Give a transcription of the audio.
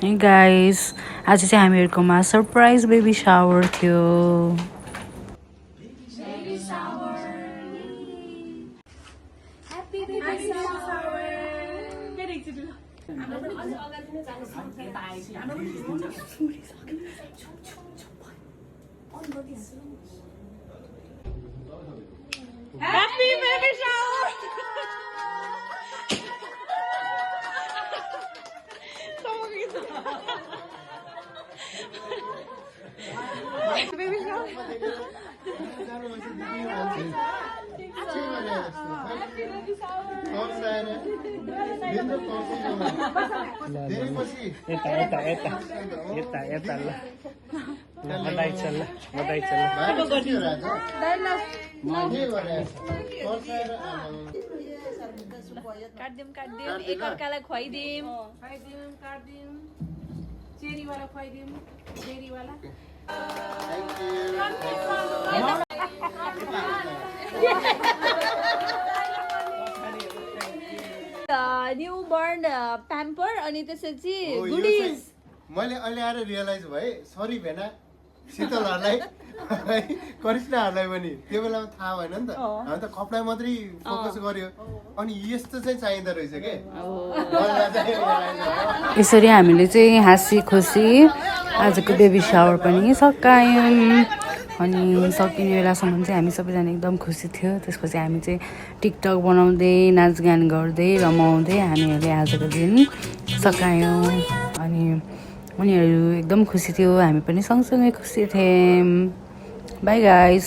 Hey guys, आज चाहिँ हामीहरुकोमा surprise baby shower थियो। Happy baby shower! Baby shower. काट्दिम एक अर्कालाई खुवाइदिम चेरी वाला खुवाइदिम चेरी वाला न्यू बर्न प्याम्पर अनि त्यसपछि गुडिज मैले अहिले आएर रियलाइज भए सरी भेना शीतलहरूलाई करिश्माहरूलाई पनि त्यो बेलामा थाहा भएन नि त हामी त कपडा मात्रै फोकस गर्यो अनि यस्तो चाहिँ चाहिँदो रहेछ के यसरी हामीले चाहिँ हाँसी खुसी आजको बेबी शावर पनि सकायौँ। अनि सकिने बेलासम्म चाहिँ हामी सबैजना एकदम खुसी थियो। त्यसपछि हामी चाहिँ टिकटक बनाउँदै नाचगान गर्दै रमाउँदै हामीहरूले आजको दिन सकायौँ। अनि उनीहरू एकदम खुसी थियो, हामी पनि सँगसँगै खुसी थियौँ। By guys.